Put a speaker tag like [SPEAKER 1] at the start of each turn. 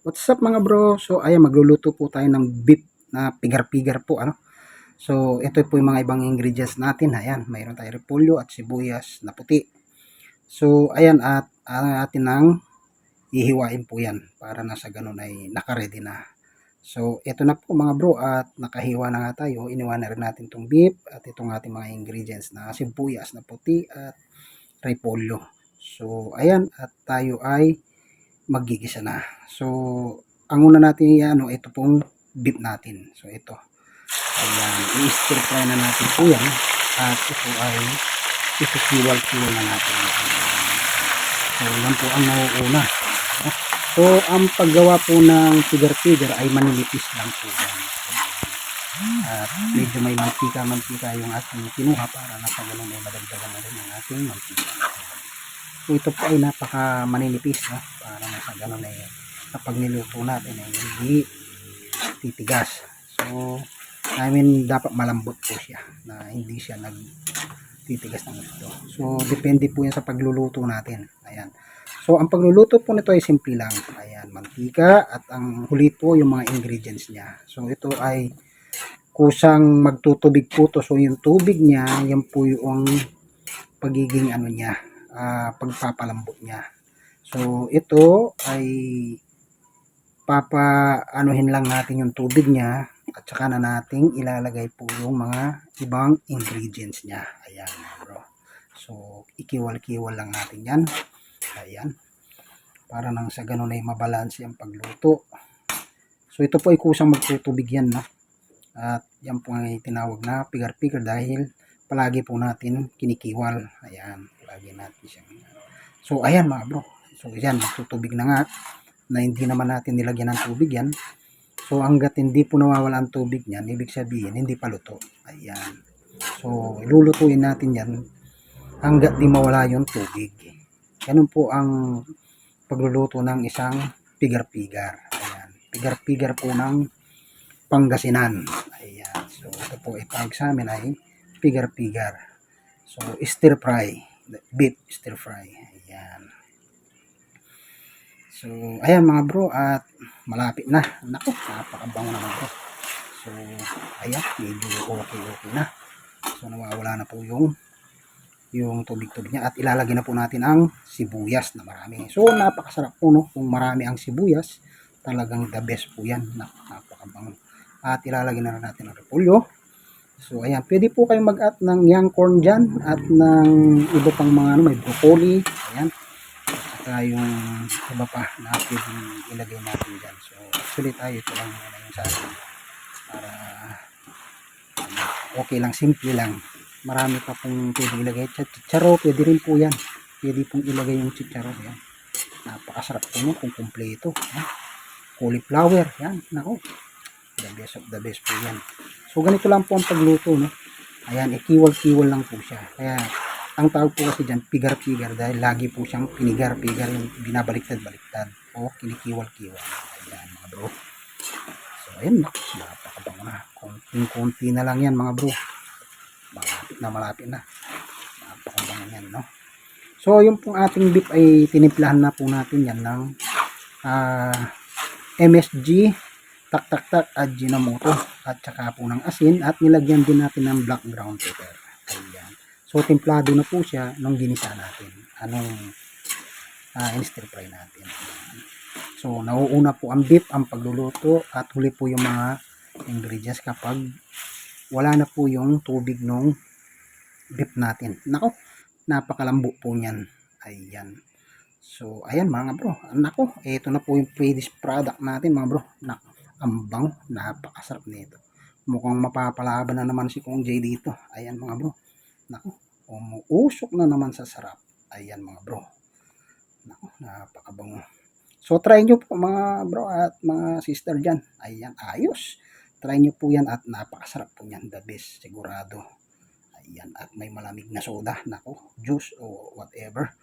[SPEAKER 1] What's up mga bro? So ayan, magluluto po tayo ng beef na pigar-pigar po ano. So ito po yung mga ibang ingredients natin. Ayan, mayroon tayong repolyo at sibuyas na puti. So ayan, at atin nang ihiwain po yan para na sa ganun ay naka-ready na. So ito na po mga bro, at nakahiwa na nga tayo. Iniwan na rin natin itong beef at itong ating mga ingredients na sibuyas na puti at repolyo. So ayan, at tayo ay maggigisa na. So, ang una natin ano, ito pong beef natin. So, ito. Ayan, i-stir fry na natin po yan. At ito ay isukiwal-kiwal na natin. So, yan po ang nauuna. So, ang paggawa po ng pigar-pigar ay manilipis lang po yan. At medyo may mantika-mantika yung ating kinuha para nasa ganun ay madagdagan na rin ang ating mantika. So, ito po ay napaka manilipis, no? Para nasa ganun ay kapag niluto natin ay hindi titigas. So, dapat malambot po siya na hindi siya nagtitigas ng gusto. So, depende po yan sa pagluluto natin. Ayan. So, ang pagluluto po nito ay simple lang. Ayan, mantika at ang huli po yung mga ingredients niya. So, ito ay kusang magtutubig po to. So, yung tubig niya, yan po yung pagiging ano niya, pagpapalambot niya. So, ito ay papaanuhin lang natin yung tubig niya at saka na nating ilalagay po yung mga ibang ingredients niya. Ayan, bro. So, ikiwal-kiwal lang natin yan. Ayan. Para nang sa ganun ay mabalanse ang pagluto. So, ito po ay kusang magtutubig yan, no? At yan po ay tinawag na pigar-pigar dahil palagi po natin kinikiwal. Ayan, palagi natin siya. So, ayan mga bro. So, yan, magtutubig na nga na hindi naman natin nilagyan ng tubig yan. So, hanggat hindi po nawawala ang tubig niyan, ibig sabihin, hindi pa luto. Ayan. So, ilulutuin natin yan hanggat di mawala yung tubig. Ganun po ang pagluluto ng isang pigar-pigar. Ayan. Pigar-pigar po ng Pangasinan. Ayan. So, ito po itawag sa amin ay pigar-pigar. So, stir fry. Beef stir fry. Ayan. So, ayan mga bro, at malapit na. Naku, napakabango naman bro. So, ayan, medyo okay na. So, nawawala na po yung tubig-tubig niya at ilalagay na po natin ang sibuyas na marami. So, napakasarap po, no? Kung marami ang sibuyas, talagang the best po yan. Napakabango. At ilalagay na natin ang repolyo. So, ayan, pwede po kayong mag-add ng young corn dyan at ng iba pang mga ano, may broccoli. Ayan. Saka yung iba pa na pwedeng ilagay natin dyan. So, actually tayo ito lang muna yung sa atin. Para okay lang, simple lang. Marami pa pong pwedeng ilagay. Chicharo, pwede rin po yan. Pwede pong ilagay yung chicharo. Yan. Napakasarap po no kung kumpleto. Yan. Cauliflower. Yan. Nako. The best of the best po yan. So, ganito lang po ang pagluto. No? Ayan, ikiwal-kiwal lang po siya. Kaya, ang tawag po kasi dyan, pigar-pigar dahil lagi po siyang pinigar-pigar yung binabaliktad-baliktad o kinikiwal-kiwal. Ayan mga bro. So ayan na, napakabango na. Konting-konti na lang yan mga bro. Malapit na. Napakabango yan, no? So yung pong ating beef ay tinimplahan na po natin yan ng MSG, tak-tak-tak at Ajinomoto at saka po ng asin at nilagyan din natin ng black ground pepper. Ayan. So, templado na po siya nung ginisa natin. In-stir fry natin. So, nauuna po ang beef, ang pagluluto, at huli po yung mga ingredients kapag wala na po yung tubig nung beef natin. Nako, napakalambo po niyan. Ayan. So, ayan mga bro. Nako, ito na po yung finished product natin mga bro. Nako, ang bango. Napakasarap nito. Mukhang mapapalaban na naman si Kong Jay dito. Ayan mga bro. Naku, umuusok na naman sa sarap. Ayan mga bro. Naku, napakabango. So, try nyo po mga bro at mga sister dyan. Ayan, ayos. Try nyo po yan at napakasarap po yan. The best, sigurado. Ayan, at may malamig na soda. Naku, juice o whatever.